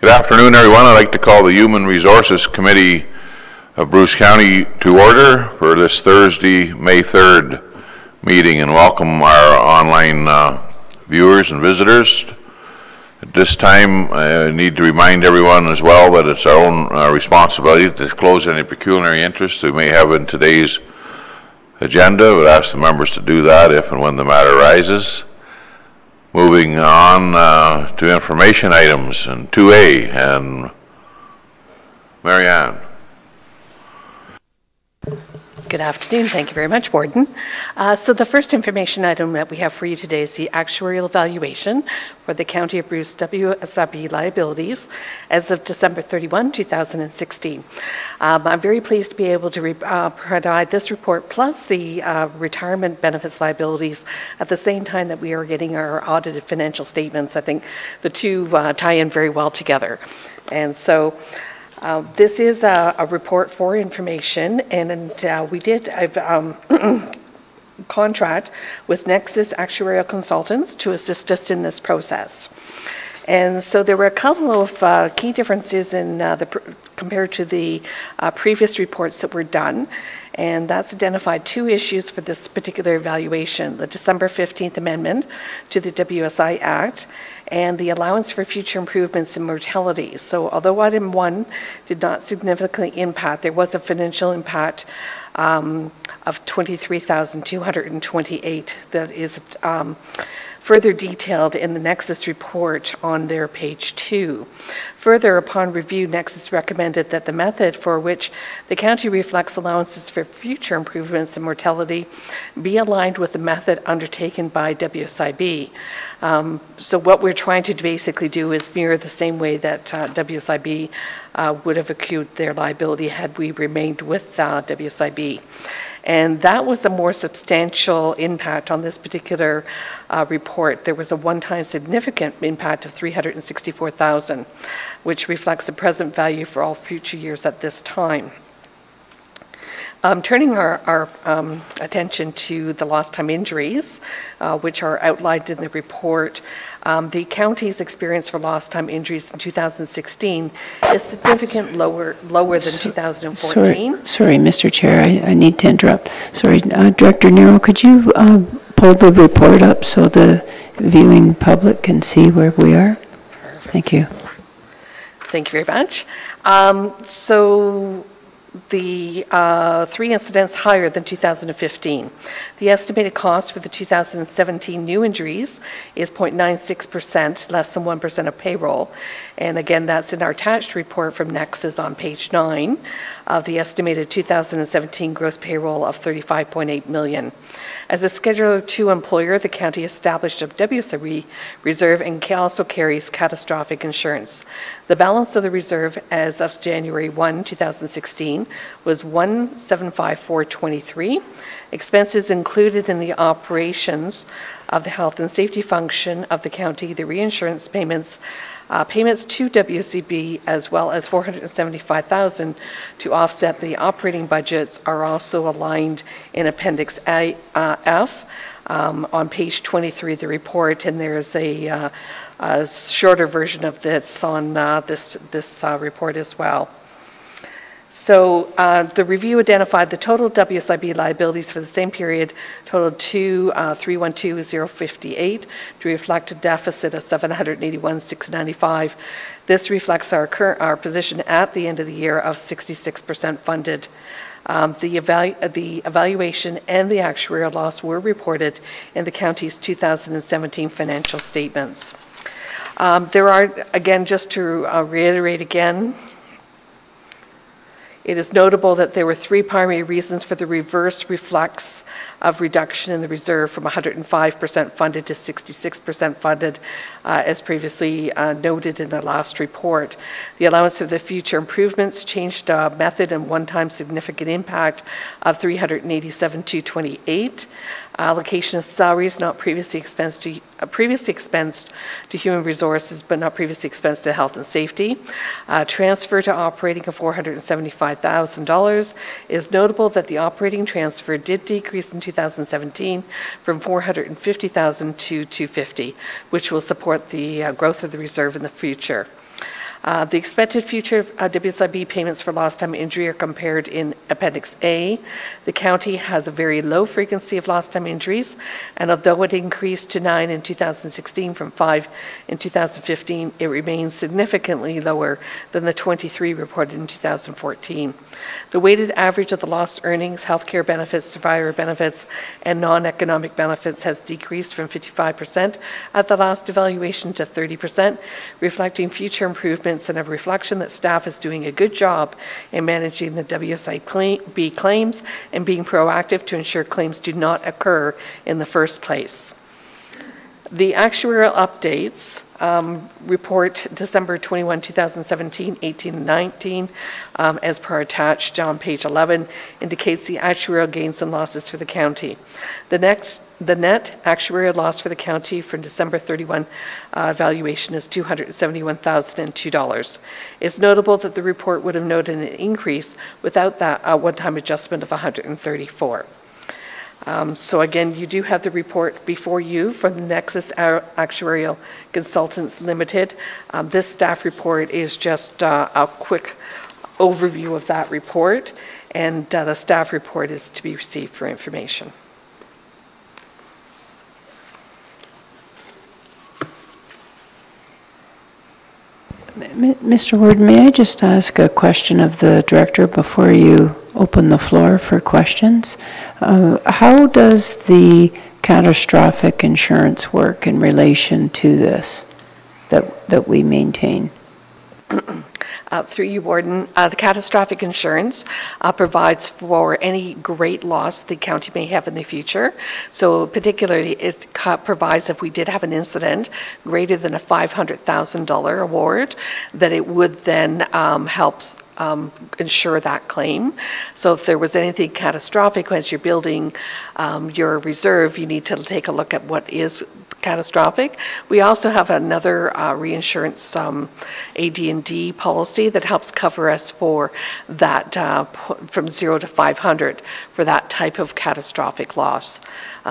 Good afternoon, everyone. I'd like to call the Human Resources Committee of Bruce County to order for this Thursday, May 3rd meeting, and welcome our online viewers and visitors. At this time, I need to remind everyone as well that it's our own responsibility to disclose any pecuniary interest we may have in today's agenda. I would ask the members to do that if and when the matter arises. Moving on to information items and 2A, and Marianne. Good afternoon. Thank you very much, Warden. So the first information item that we have for you today is the actuarial evaluation for the County of Bruce WSIB liabilities as of December 31, 2016. I'm very pleased to be able to provide this report plus the retirement benefits liabilities at the same time that we are getting our audited financial statements. I think the two tie in very well together. And so this is a report for information, and we did contract with Nexus Actuarial Consultants to assist us in this process. And so there were a couple of key differences in compared to the previous reports that were done, and that's identified two issues for this particular evaluation: the December 15th amendment to the WSI Act and the allowance for future improvements in mortality. So although item 1 did not significantly impact, there was a financial impact of $23,228 that is further detailed in the Nexus report on their page 2. Further, upon review, Nexus recommended that the method for which the county reflects allowances for future improvements in mortality be aligned with the method undertaken by WSIB. So what we're trying to basically do is mirror the same way that WSIB would have accrued their liability had we remained with WSIB. And that was a more substantial impact on this particular report. There was a one-time significant impact of $364,000, which reflects the present value for all future years at this time. Turning our attention to the lost time injuries, which are outlined in the report, the county's experience for lost time injuries in 2016 is significantly lower than 2014. Sorry, Mr. Chair, I need to interrupt. Sorry, Director Nero, could you pull the report up so the viewing public can see where we are? Thank you. Thank you very much. So the 3 incidents higher than 2015. The estimated cost for the 2017 new injuries is 0.96%, less than 1% of payroll. And again, that's in our attached report from Nexus on page 9 of the estimated 2017 gross payroll of $35.8 million. As a Schedule 2 employer, the county established a WSIB reserve and also carries catastrophic insurance. The balance of the reserve as of January 1, 2016 was $175,423. Expenses included in the operations of the health and safety function of the county, the reinsurance payments, payments to WSIB, as well as $475,000 to offset the operating budgets, are also aligned in Appendix F on page 23 of the report, and there's a shorter version of this on this report as well. So the review identified the total WSIB liabilities for the same period totaled to $312,058 to reflect a deficit of $781,695. This reflects our position at the end of the year of 66% funded. The evaluation and the actuarial loss were reported in the county's 2017 financial statements. There are, again, just to reiterate again, it is notable that there were 3 primary reasons for the reverse reflex of reduction in the reserve from 105% funded to 66% funded, as previously noted in the last report. The allowance for the future improvements changed method and one-time significant impact of $387,228. Allocation of salaries not previously expensed to human resources but not previously expensed to health and safety. Transfer to operating of $475,000. It is notable that the operating transfer did decrease in 2017 from $450,000 to $250,000, which will support the growth of the reserve in the future. The expected future WSIB payments for lost time injury are compared in Appendix A. The county has a very low frequency of lost time injuries, and although it increased to 9 in 2016 from 5 in 2015, it remains significantly lower than the 23 reported in 2014. The weighted average of the lost earnings, healthcare benefits, survivor benefits, and non-economic benefits has decreased from 55% at the last evaluation to 30%, reflecting future improvements and a reflection that staff is doing a good job in managing the WSIB claims and being proactive to ensure claims do not occur in the first place. The actuarial updates report December 21, 2017, 18, and 19, as per attached on page 11, indicates the actuarial gains and losses for the county. The net actuarial loss for the county from December 31 valuation is $271,002. It's notable that the report would have noted an increase without that one-time adjustment of $134. So again, you do have the report before you from the Nexus Actuarial Consultants Limited. This staff report is just a quick overview of that report, and the staff report is to be received for information. Mr. Ward, may I just ask a question of the director before you open the floor for questions? How does the catastrophic insurance work in relation to this that we maintain? Through you, Warden, the catastrophic insurance provides for any great loss the county may have in the future. So particularly it provides if we did have an incident greater than a $500,000 award, that it would then help insure that claim. So if there was anything catastrophic as you're building your reserve, you need to take a look at what is catastrophic. We also have another reinsurance AD&D policy that helps cover us for that from 0 to 500 for that type of catastrophic loss.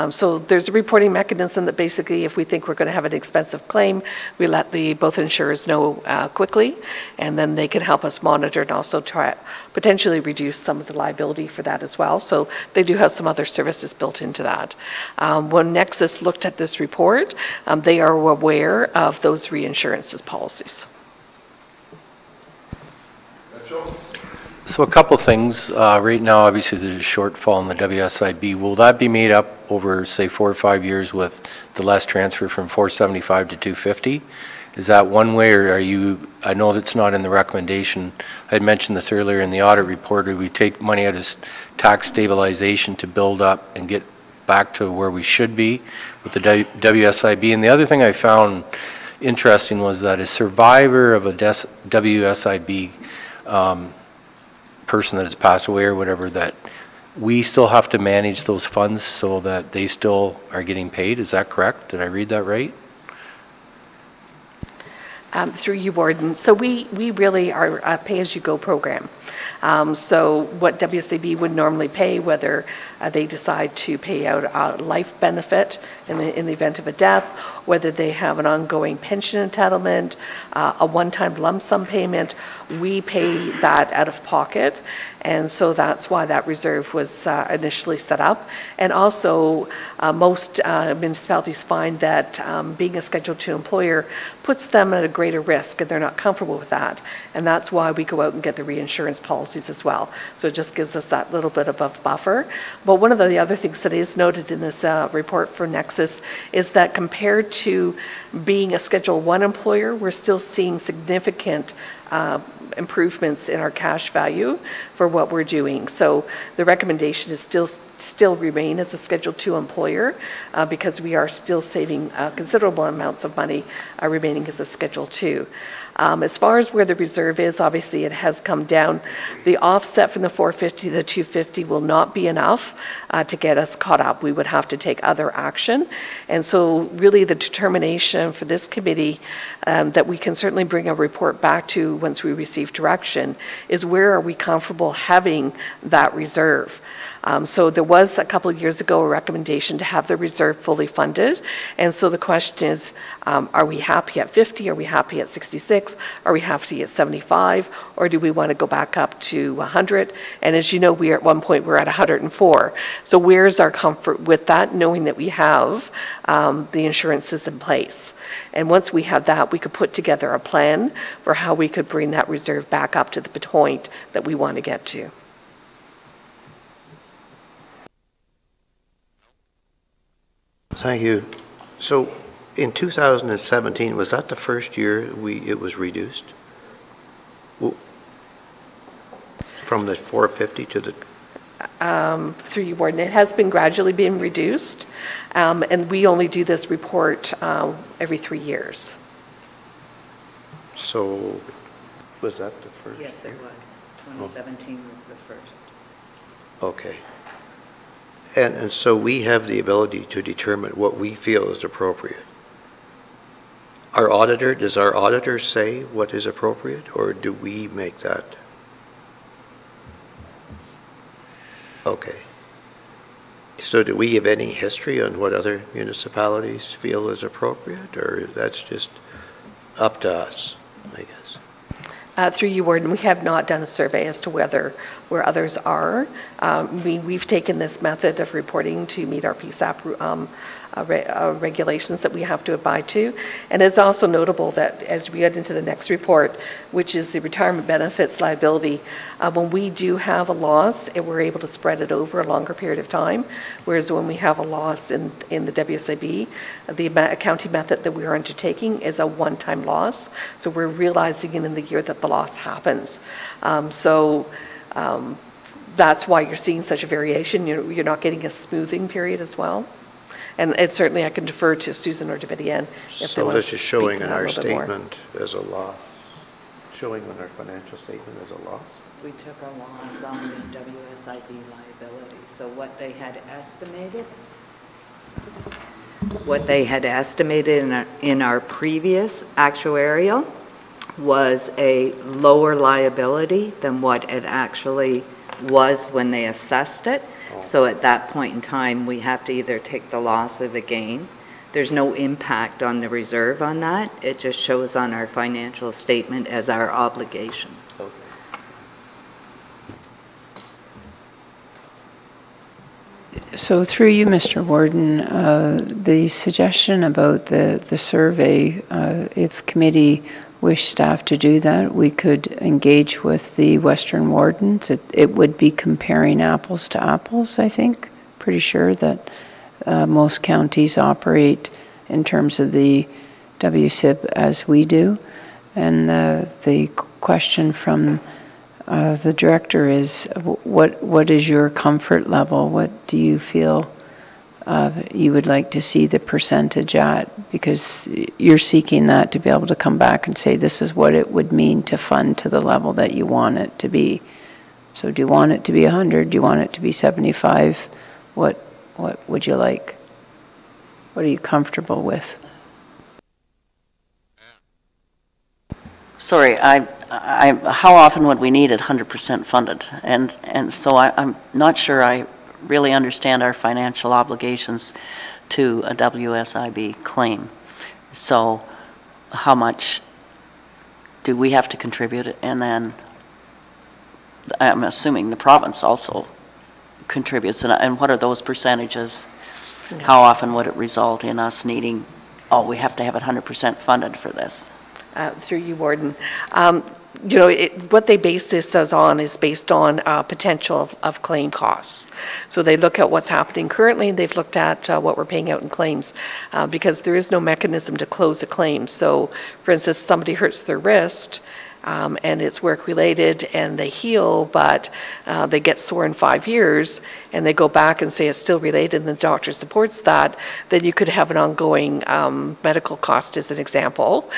So there's a reporting mechanism that basically if we think we're going to have an expensive claim, we let both insurers know quickly, and then they can help us monitor and also try potentially reduce some of the liability for that as well. So they do have some other services built into that. When Nexus looked at this report, they are aware of those reinsurances policies. So a couple things. Right now, obviously, there's a shortfall in the WSIB. Will that be made up over, say, 4 or 5 years with the less transfer from 475 to 250? Is that one way, or are you, I know that's not in the recommendation. I had mentioned this earlier in the audit report, we take money out of tax stabilization to build up and get back to where we should be with the WSIB. And the other thing I found interesting was that a survivor of a WSIB person that has passed away or whatever, that we still have to manage those funds so that they still are getting paid. Is that correct? Did I read that right? Through you, Warden. So we really are a pay-as-you-go program. So what WSIB would normally pay, whether they decide to pay out a life benefit in the event of a death, whether they have an ongoing pension entitlement, a one-time lump sum payment, we pay that out of pocket. And so that's why that reserve was initially set up. And also, most municipalities find that being a Schedule II employer puts them at a greater risk, and they're not comfortable with that. And that's why we go out and get the reinsurance policies as well. So it just gives us that little bit of a buffer. But one of the other things that is noted in this report for Nexus is that compared to being a Schedule I employer, we're still seeing significant improvements in our cash value for what we're doing. So the recommendation is still remain as a Schedule II employer because we are still saving considerable amounts of money remaining as a Schedule II. As far as where the reserve is, obviously it has come down. The offset from the 450 to the 250 will not be enough to get us caught up. We would have to take other action. And so really the determination for this committee that we can certainly bring a report back to once we receive direction is where are we comfortable having that reserve. So there was a couple of years ago a recommendation to have the reserve fully funded. And so the question is, are we happy at 50? Are we happy at 66? Are we happy at 75? Or do we want to go back up to 100? And as you know, we are at one point we're at 104. So where's our comfort with that, knowing that we have the insurances in place? And once we have that, we could put together a plan for how we could bring that reserve back up to the point that we want to get to. Thank you. So in 2017, was that the first year it was reduced? From the 450 to the... Through you, Warden, it has been gradually being reduced, and we only do this report every 3 years. So was that the first? Yes, it was. 2017 was the first. Okay. And so we have the ability to determine what we feel is appropriate. Does our auditor say what is appropriate, or do we make that? Okay. So do we have any history on what other municipalities feel is appropriate, or that's just up to us, I guess? Through you, Warden, we have not done a survey as to where others are. We've taken this method of reporting to meet our PSAP regulations that we have to abide to. And it's also notable that as we get into the next report, which is the retirement benefits liability, when we do have a loss, we're able to spread it over a longer period of time, whereas when we have a loss in the WSIB, the accounting method that we are undertaking is a one-time loss. So we're realizing it in the year that the loss happens. That's why you're seeing such a variation. You're not getting a smoothing period as well. And certainly I can defer to Susan or Davidian if they want to So this is showing speak in to that a our little bit more. statement as a loss, showing in our financial statement as a loss? We took a loss on the WSIB liability. So what they had estimated in our previous actuarial was a lower liability than what it actually was when they assessed it. So at that point in time, we have to either take the loss or the gain. There's no impact on the reserve on that. It just shows on our financial statement as our obligation. Okay. So through you, Mr. Warden, the suggestion about the survey, if committee wish staff to do that, we could engage with the Western Wardens. It would be comparing apples to apples, I think. Pretty sure that most counties operate in terms of the WSIB as we do. And the question from the director is, what is your comfort level? What do you feel you would like to see the percentage at? Because you're seeking that to be able to come back and say this is what it would mean to fund to the level that you want it to be. So do you want it to be 100? Do you want it to be 75? What would you like? What are you comfortable with? Sorry, how often would we need it 100% funded? And so I'm not sure I really understand our financial obligations to a WSIB claim. So how much do we have to contribute? And then I'm assuming the province also contributes. And what are those percentages? How often would it result in us needing, we have to have it 100% funded for this? Through you, Warden. What they base this on is based on potential of claim costs. So they look at what's happening currently, and they've looked at what we're paying out in claims because there is no mechanism to close a claim. So, for instance, somebody hurts their wrist, and it's work-related, and they heal, but they get sore in 5 years, and they go back and say it's still related, and the doctor supports that, then you could have an ongoing medical cost, as an example,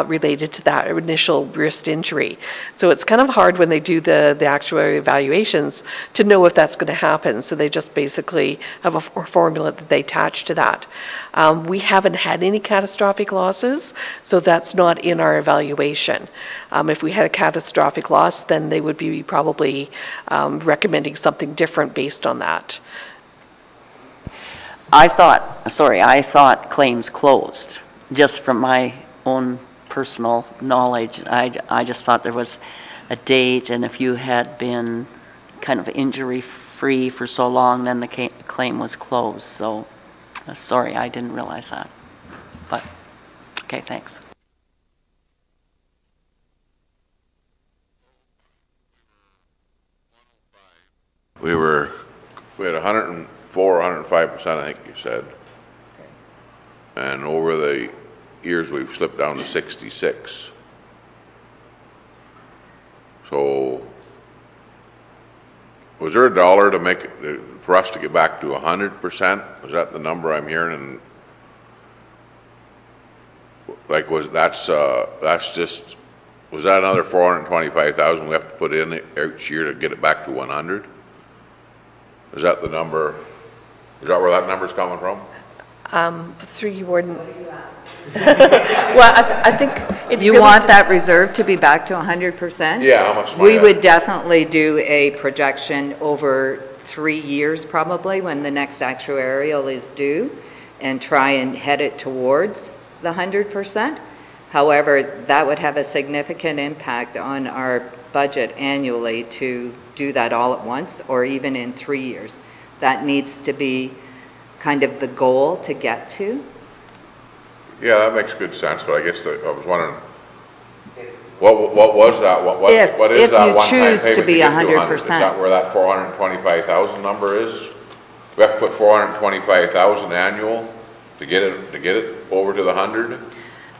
related to that initial wrist injury. So it's kind of hard when they do the actuarial evaluations to know if that's going to happen. So they just basically have a formula that they attach to that. We haven't had any catastrophic losses, so that's not in our evaluation. If we had a catastrophic loss, then they would be probably recommending something different based on that. I thought claims closed, just from my own personal knowledge. I just thought there was a date, and if you had been kind of injury-free for so long, then the claim was closed. So, sorry, I didn't realize that. But, okay, thanks. We had 104, 105%, I think you said. And over the years, we've slipped down to 66. So, was there a dollar to make, for us to get back to 100%? Was that the number I'm hearing? And like, was that another 425,000 we have to put in each year to get it back to 100? Is that the number? Is that where that number's coming from? Through you, Warden. Well, I think it You really want that reserve to be back to 100%? Yeah, how much money? We would definitely do a projection over 3 years probably, when the next actuarial is due, and try and head it towards the 100%. However, that would have a significant impact on our budget annually to do that all at once, or even in 3 years. That needs to be kind of the goal to get to. Yeah, that makes good sense, but I guess I was wondering, what was that? What is If that you one-time choose payment to be get 100? 100%. Is that where that 425,000 number is? We have to put 425,000 annual to get it over to the 100?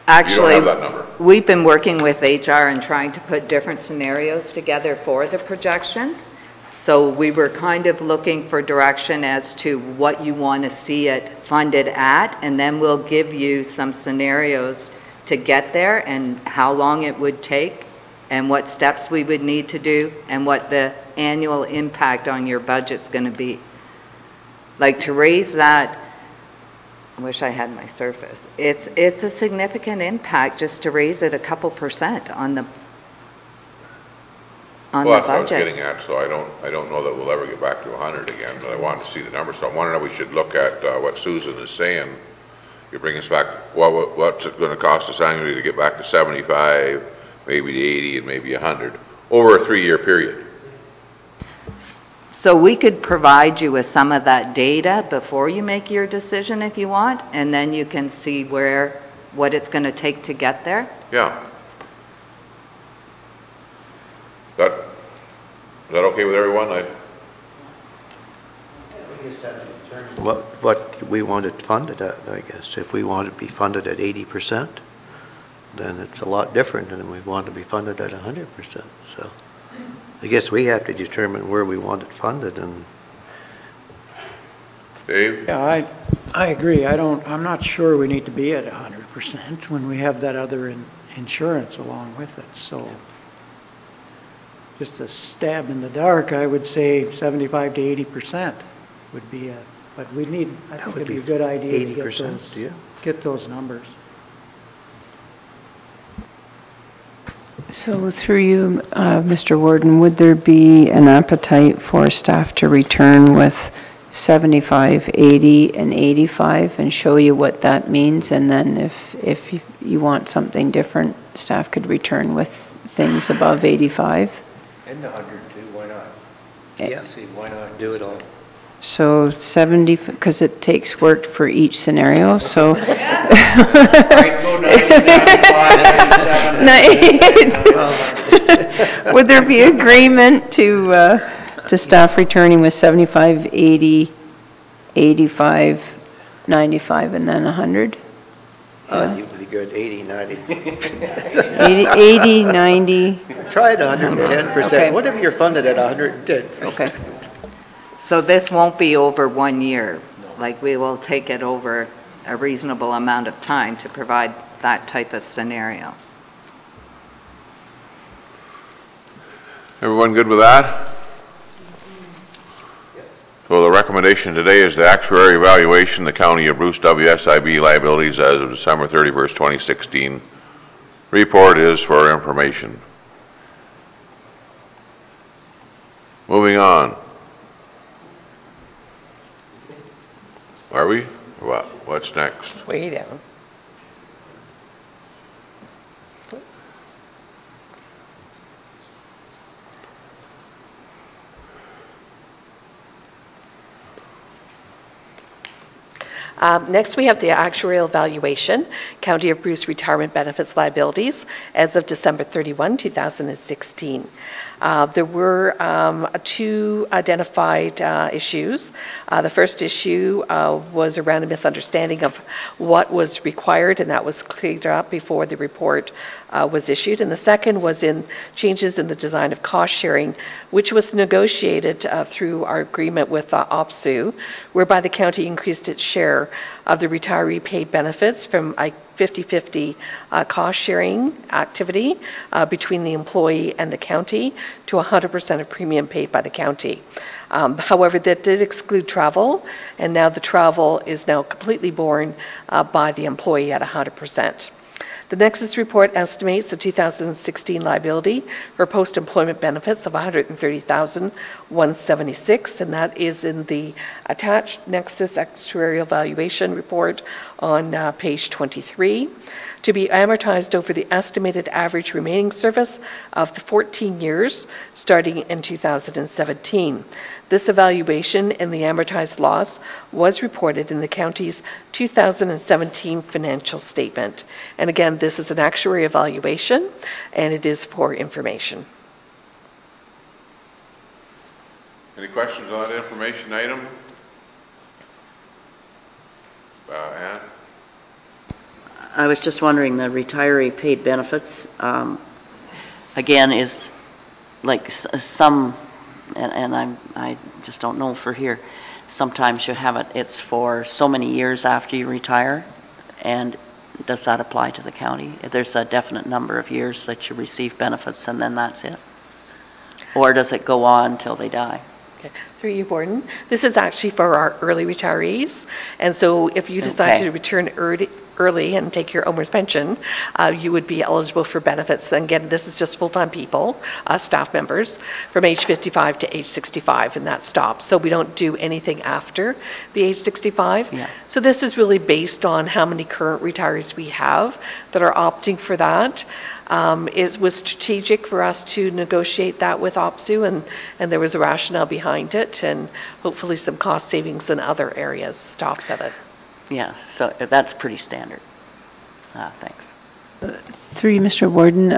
Actually, You don't have that number. we've been working with HR and trying to put different scenarios together for the projections. So we were kind of looking for direction as to what you want to see it funded at, and then we'll give you some scenarios to get there and how long it would take and what steps we would need to do and what the annual impact on your budget's going to be. Like, to raise that, I wish I had my Surface. It's a significant impact just to raise it a couple % on the Well, that's what I was budget. getting at, so I don't know that we'll ever get back to 100 again, but I wanted to see the number. So I'm wondering if we should look at what Susan is saying. You bring us back, what's it gonna cost us annually to get back to 75, maybe to 80, and maybe 100, over a 3-year period? So we could provide you with some of that data before you make your decision if you want, and then you can see what it's going to take to get there. Yeah. Is that okay with everyone? What we want it funded at, I guess. If we want it to be funded at 80%, then it's a lot different than we want to be funded at 100%. So I guess we have to determine where we want it funded. And Dave? Yeah, I agree. I'm not sure we need to be at 100% when we have that other insurance along with it. So just a stab in the dark, I would say 75 to 80% would be it. But I think it'd be a good idea to get those numbers. So through you, Mr. Warden, would there be an appetite for staff to return with 75, 80, and 85 and show you what that means? And then if you want something different, staff could return with things above 85? And the 100 too, why not? yeah, See, why not do it all. So 70, because it takes work for each scenario, so. Right, go 90, 95, Would there be agreement to staff returning with 75, 80, 85, 95, and then 100? You would be good, 80, 90. 80, 90, Try the 110%. Okay. Whatever you're funded at 110%. okay. So this won't be over 1 year. Like, we will take it over a reasonable amount of time to provide that type of scenario. Everyone good with that? So the recommendation today is the actuary evaluation, the County of Bruce WSIB liabilities as of December 31st, 2016. Report is for information. Moving on. Are we? What? What's next? Way down. Next, we have the actuarial valuation, County of Bruce retirement benefits liabilities as of December 31, 2016. There were two identified issues. The first issue was around a misunderstanding of what was required, and that was cleared up before the report was issued. And the second was in changes in the design of cost sharing, which was negotiated through our agreement with OPSU, whereby the county increased its share of the retiree paid benefits from a 50-50 cost sharing activity between the employee and the county to 100% of premium paid by the county. However, that did exclude travel, and now the travel is now completely borne by the employee at 100%. The Nexus report estimates the 2016 liability for post-employment benefits of $130,176, and that is in the attached Nexus actuarial valuation report on page 23, to be amortized over the estimated average remaining service of the 14 years starting in 2017. This evaluation and the amortized loss was reported in the county's 2017 financial statement. And again, this is an actuary evaluation, and it is for information. Any questions on that information item? Ann? I was just wondering, the retiree paid benefits, again, is like some, and I just don't know for here, sometimes you have it, it's for so many years after you retire, and does that apply to the county? If there's a definite number of years that you receive benefits and then that's it? Or does it go on till they die? Okay. Through you, Gordon. This is actually for our early retirees, and so if you decide to return early and take your owner's pension, you would be eligible for benefits. And again, this is just full-time people, staff members, from age 55 to age 65, and that stops. So we don't do anything after the age 65. Yeah. So this is really based on how many current retirees we have that are opting for that. It was strategic for us to negotiate that with OPSU, and there was a rationale behind it, and hopefully some cost savings in other areas to offset it. Yeah, so that's pretty standard. Thanks. Through you, Mr. Warden,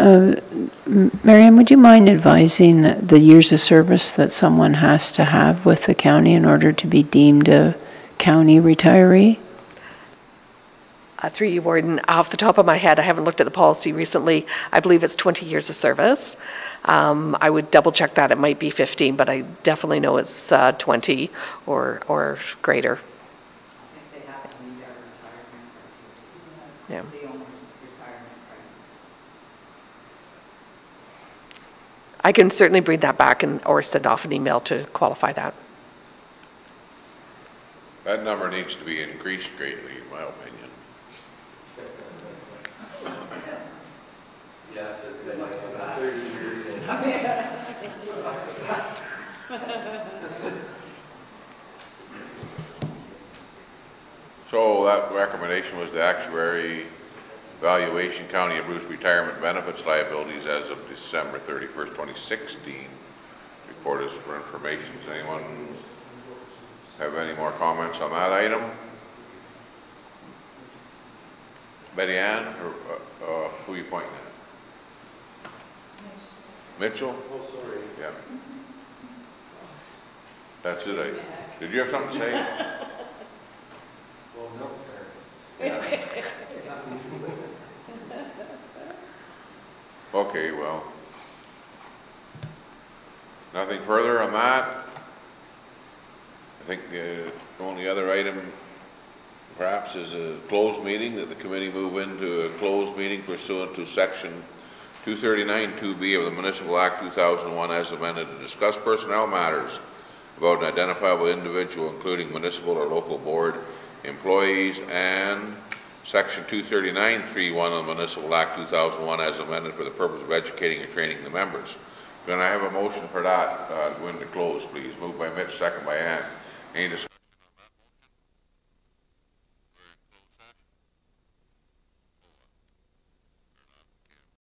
Marianne, would you mind advising the years of service that someone has to have with the county in order to be deemed a county retiree? Through you, Warden, off the top of my head, I haven't looked at the policy recently. I believe it's 20 years of service. I would double check that. It might be 15, but I definitely know it's 20 or greater. Yeah. I can certainly bring that back or send off an email to qualify that. That number needs to be increased greatly, in my opinion. Yes, it's been like 30 years. So that recommendation was the actuary valuation County of Bruce retirement benefits liabilities as of December 31st, 2016. Report is for information. Does anyone have any more comments on that item? Betty Ann, or who are you pointing at? Mitchell? Oh, sorry. Yeah. That's it. Did you have something to say? Well, no, sir. Yeah. Okay, well, nothing further on that. I think the only other item perhaps is a closed meeting, that the committee move into a closed meeting pursuant to section 239(2)B of the Municipal Act 2001 as amended to discuss personnel matters about an identifiable individual, including municipal or local board employees, and section 239(3)(1 of the Municipal Act 2001 as amended for the purpose of educating and training the members. Can I have a motion for that, go into close, please? Moved by Mitch, second by Ann. Any discussion?